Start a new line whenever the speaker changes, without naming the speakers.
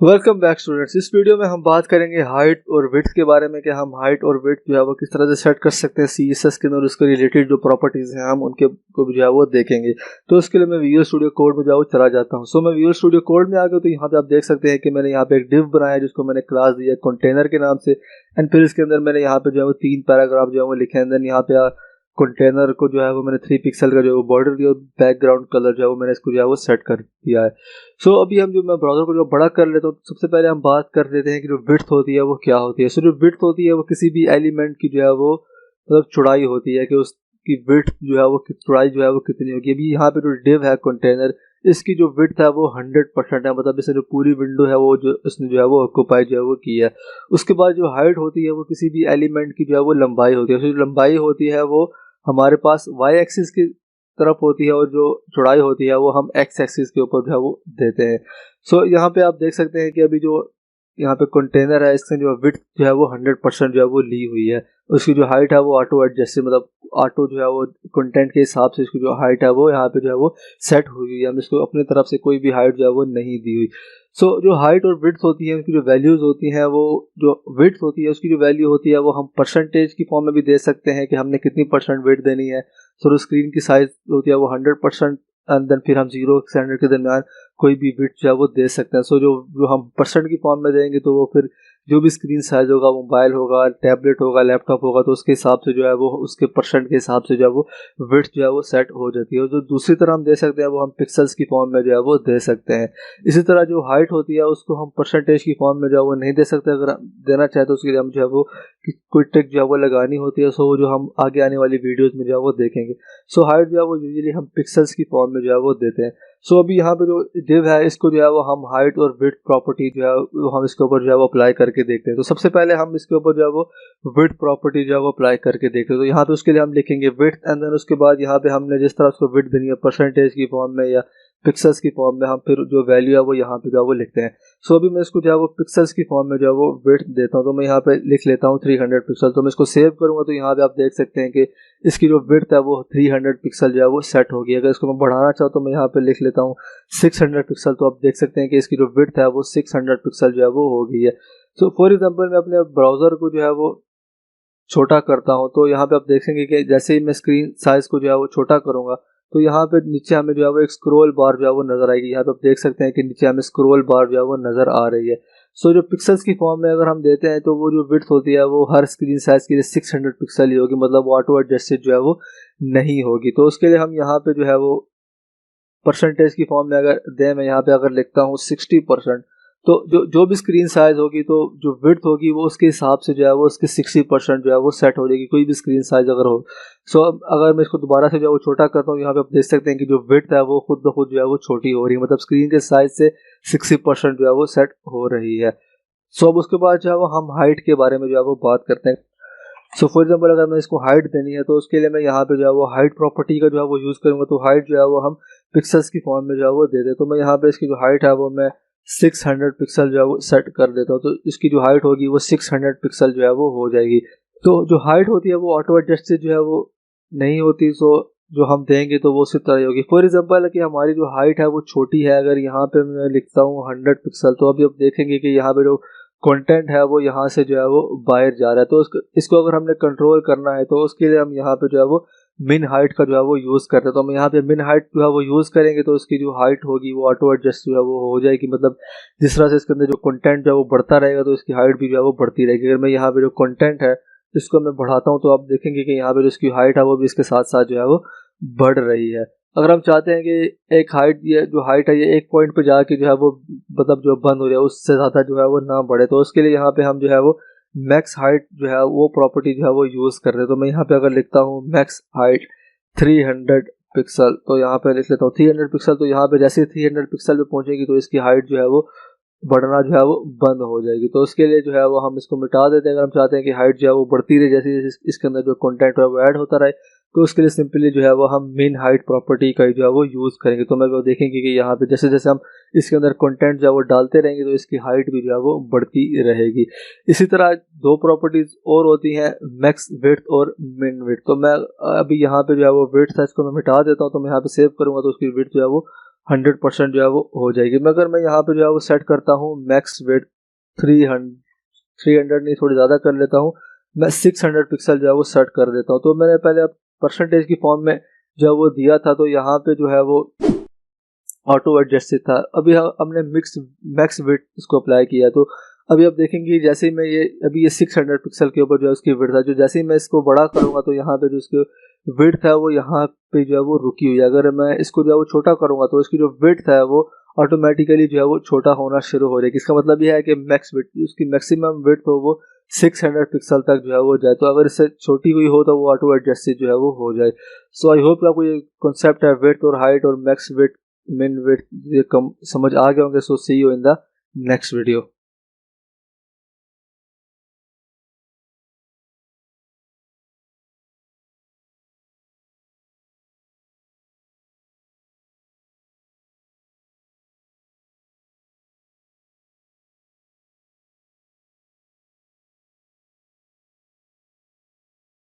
Welcome back students. इस video में हम बात करेंगे हाइट और विड्थ के बारे में कि हम हाइट और विड्थ जो है वो किस तरह से सेट कर सकते हैं CSS के अंदर। उसके रिलेटेड जो प्रॉपर्टीज़ हैं हम उनके को जो है वो देखेंगे। तो उसके लिए मैं विजुअल स्टूडियो कोड में जाऊँ चला जाता हूँ। सो मैं विजुअल स्टूडियो कोड में आ गया। तो यहाँ पे आप देख सकते हैं कि मैंने यहाँ पे एक डिव बनाया है जिसको मैंने क्लास दिया कंटेनर के नाम से। एंड फिर इसके अंदर मैंने यहाँ पे जो है वो 3 पैराग्राफ जो है वो लिखे हैं। देन यहाँ पे कंटेनर को जो है वो मैंने 3 पिक्सल का जो है वो बॉर्डर दिया, बैकग्राउंड कलर जो है वो मैंने इसको जो है वो सेट कर दिया है। सो अभी हम जो मैं ब्राउज़र को जो बड़ा कर लेता हूँ, सबसे पहले हम बात कर लेते हैं कि जो विड्थ होती है वो क्या होती है। सो जो विड्थ होती है वो किसी भी एलिमेंट की जो है वो मतलब चौड़ाई होती है कि उसकी विड्थ जो है वो चौड़ाई जो है वो कितनी होगी। अभी यहाँ पे जो डिव है कंटेनर, इसकी जो विड्थ है वो 100% है, मतलब इसने जो पूरी विंडो है वो जो इसने जो है वो ऑक्यूपाई जो है वो की है। उसके बाद जो हाइट होती है वो किसी भी एलिमेंट की जो है वो लंबाई होती है। जो लंबाई होती है वो हमारे पास वाई एक्सिस की तरफ होती है और जो चौड़ाई होती है वो हम एक्स एक्सिस के ऊपर जो है वो देते हैं। सो यहाँ पे आप देख सकते हैं कि अभी जो यहाँ पे कंटेनर है इससे जो विड्थ जो है वो 100% जो है वो ली हुई है। उसकी जो हाइट है वो ऑटो एडजस्ट से मतलब ऑटो जो है वो कंटेंट के हिसाब से इसकी जो हाइट है वो यहाँ पे जो है वो सेट हुई है। हम इसको अपनी तरफ से कोई भी हाइट जो है वो नहीं दी हुई। सो जो हाइट और विड्थ होती है उसकी जो वैल्यूज़ होती हैं, वो जो विड्थ होती है उसकी जो वैल्यू होती है वो हम परसेंटेज की फॉर्म में भी दे सकते हैं कि हमने कितनी परसेंट विड्थ देनी है। सो स्क्रीन की साइज होती है वो 100% एंड देन फिर हम 0 से 100 के दरमियान कोई भी बिट जो है वो दे सकते हैं। सो जो हम परसेंट की फॉर्म में देंगे तो वो फिर जो भी स्क्रीन साइज होगा, मोबाइल होगा, टैबलेट होगा, लैपटॉप होगा, तो उसके हिसाब से जो है वो उसके परसेंट के हिसाब से जो है वो विड्थ जो है वो सेट हो जाती है। और जो दूसरी तरह हम दे सकते हैं वो हम पिक्सल्स की फॉर्म में जो है वो दे सकते हैं। इसी तरह जो हाइट होती है उसको हम परसेंटेज की फॉर्म में जो है वो नहीं दे सकते। अगर देना चाहे तो उसके लिए हम जो है वो कोई ट्रिक जो है वो लगानी होती है। सो जो हम आगे आने वाली वीडियोज़ में जो है वो देखेंगे। सो हाइट जो है वो यूजुअली हम पिक्सल्स की फॉर्म में जो है वो देते हैं। सो अभी यहाँ पे जो डिव है इसको जो है वो हम हाइट और विड्थ प्रॉपर्टी जो है वो हम इसके ऊपर जो है वो अप्लाई करके देखते हैं। तो सबसे पहले हम इसके ऊपर जो है वो विड्थ प्रॉपर्टी जो है वो अप्लाई करके देखते हैं। तो यहाँ पे उसके लिए हम लिखेंगे विड्थ एंड देन उसके बाद यहाँ पे हमने जिस तरह उसको विड्थ देनी है परसेंटेज की फॉर्म में या पिक्सल्स की फॉर्म में, हम फिर जो वैल्यू है वो यहाँ पे जो है वो लिखते हैं। सो अभी मैं इसको जो है वो पिक्सल्स की फॉर्म में जो है वो विड्थ देता हूँ। तो मैं यहाँ पे लिख लेता हूँ 300 पिक्सल। तो मैं इसको सेव करूँगा तो यहाँ पे आप देख सकते हैं कि इसकी जो विड्थ है वो 300 पिक्सल जो है वो सेट होगी। अगर इसको मैं बढ़ाना चाहूँ तो मैं यहाँ पे लिख लेता हूँ 600 पिक्सल। तो आप देख सकते हैं कि इसकी जो विड्थ है वो 600 पिक्सल जो है वो हो गई है। सो फॉर एग्जाम्पल मैं अपने ब्राउज़र को जो है वो छोटा करता हूँ तो यहाँ पे आप देखेंगे कि जैसे ही मैं स्क्रीन साइज को जो है वो छोटा करूँगा तो यहाँ पे नीचे हमें जो है वो एक स्क्रॉल बार जो है वो नज़र आएगी। यहाँ पे आप देख सकते हैं कि नीचे हमें स्क्रॉल बार जो है वो नज़र आ रही है। सो जो पिक्सल्स की फॉर्म में अगर हम देते हैं तो वो जो विड्थ होती है वो हर स्क्रीन साइज के लिए 600 पिक्सल ही होगी, मतलब वो ऑटो एडजस्टेड जो है वो नहीं होगी। तो उसके लिए हम यहाँ पे जो है वो परसेंटेज की फॉर्म में अगर दें, मैं यहाँ पे अगर लिखता हूँ 60%, तो जो भी स्क्रीन साइज होगी तो जो विड्थ होगी वो उसके हिसाब से जो है वो उसके 60% जो है वो सेट हो जाएगी, कोई भी स्क्रीन साइज अगर हो। सो अब अगर मैं इसको दोबारा से जो है वो छोटा करता हूँ, यहाँ पे आप देख सकते हैं कि जो विड्थ है वो खुद ब खुद जो है वो छोटी हो रही है, मतलब स्क्रीन के साइज से 60% जो है वो सेट हो रही है। सो अब उसके बाद जो है वो हम हाइट के बारे में जो है वो बात करते हैं। सो फॉर एग्जाम्पल अगर मैं इसको हाइट देनी है तो उसके लिए मैं यहाँ पे जो है वो हाइट प्रॉपर्टी का जो है वो यूज़ करूँगा। तो हाइट जो है वो हम पिक्सल्स की फॉर्म में जो है वो दे दे। तो मैं यहाँ पे इसकी जो हाइट है वो मैं 600 पिक्सल जो है वो सेट कर देता हूँ। तो इसकी जो हाइट होगी वो 600 पिक्सल जो है वो हो जाएगी। तो जो हाइट होती है वो ऑटो एडजस्ट से जो है वो नहीं होती। सो जो हम देंगे तो वो उसी तरह होगी। फॉर एग्जाम्पल कि हमारी जो हाइट है वो छोटी है, अगर यहाँ पे मैं लिखता हूँ 100 पिक्सल, तो अभी आप देखेंगे कि यहाँ पे जो कंटेंट है वो यहाँ से जो है वो बाहर जा रहा है। तो इसको अगर हमने कंट्रोल करना है तो उसके लिए हम यहाँ पे जो है वो मिन हाइट का जो है वो यूज़ करते हैं। तो हम यहाँ पे मिन हाइट जो है वो यूज़ करेंगे तो उसकी जो हाइट होगी वो ऑटो एडजस्ट जो है वो हो जाएगी, मतलब जिस तरह से इसके अंदर जो कंटेंट जो है वो बढ़ता रहेगा तो इसकी हाइट भी जो है वो बढ़ती रहेगी। अगर मैं यहाँ पे जो कंटेंट है इसको मैं बढ़ाता हूँ तो आप देखेंगे कि यहाँ पे जो इसकी हाइट है वो भी इसके साथ साथ जो है वो बढ़ रही है। अगर हम चाहते हैं कि एक हाइट, ये जो हाइट है ये एक पॉइंट पे जाके जो है वो मतलब जो बंद हो रहा है उससे ज़्यादा जो है वो ना बढ़े, तो उसके लिए यहाँ पे हम जो है वो मैक्स हाइट जो है वो प्रॉपर्टी जो है वो यूज़ कर रहे हैं। तो मैं यहाँ पे अगर लिखता हूँ मैक्स हाइट 300 पिक्सल, तो यहाँ पे लिख लेता हूँ 300 पिक्सल। तो यहाँ पे जैसे 300 पिक्सल पे पहुँचेगी तो इसकी हाइट जो है वो बढ़ना जो है वो बंद हो जाएगी। तो उसके लिए जो है वो हम इसको मिटा देते हैं। अगर हम चाहते हैं कि हाइट जो है वो बढ़ती रहे, जैसे इसके अंदर जो कंटेंट है वो ऐड होता रहे, तो उसके लिए सिंपली जो है वो हम मेन हाइट प्रॉपर्टी का जो है वो यूज़ करेंगे। तो मैं वो देखेंगे कि यहाँ पे जैसे जैसे हम इसके अंदर कंटेंट जो है वो डालते रहेंगे तो इसकी हाइट भी जो है वो बढ़ती रहेगी। इसी तरह दो प्रॉपर्टीज़ और होती हैं, मैक्स विड्थ और मिन विड्थ। तो मैं अभी यहाँ पे जो है वो विड्थ है इसको मैं मिटा देता हूँ। तो मैं यहाँ पे सेव करूँगा तो उसकी विड्थ जो है वो 100% जो है वो हो जाएगी। मगर मैं यहाँ पे जो है वो सेट करता हूँ मैक्स विड्थ 300 नहीं, थोड़ी ज़्यादा कर लेता हूँ, मैं 600 पिक्सल जो है वो सेट कर देता हूँ। तो मैंने पहले परसेंटेज की फॉर्म में जो है वो दिया था, तो यहाँ पे जो है वो ऑटो एडजस्ट था। अभी हमने मैक्स विड्थ इसको अप्लाई किया, तो अभी आप देखेंगे जैसे ही मैं ये 600 पिक्सल के ऊपर जो है उसकी विड्थ है, जो जैसे ही मैं इसको बड़ा करूँगा तो यहाँ पे जो इसकी विड्थ है वो यहाँ पे जो है वो रुकी हुई है। अगर मैं इसको जो है वो छोटा करूँगा तो इसकी जो विड्थ है वो ऑटोमेटिकली जो है वो छोटा होना शुरू हो जाएगी। इसका मतलब यह है कि मैक्स विड्थ, उसकी मैक्सिमम विड्थ हो वो 600 पिक्सल तक जो है वो जाए। तो अगर इससे छोटी हुई हो तो वो ऑटो एडजस्ट जो है वो हो जाए। सो आई होप आपको ये कॉन्सेप्ट है विड्थ और हाइट और मैक्स विड्थ, मिन विड्थ ये कम समझ आ गए होंगे। So see you in the next video.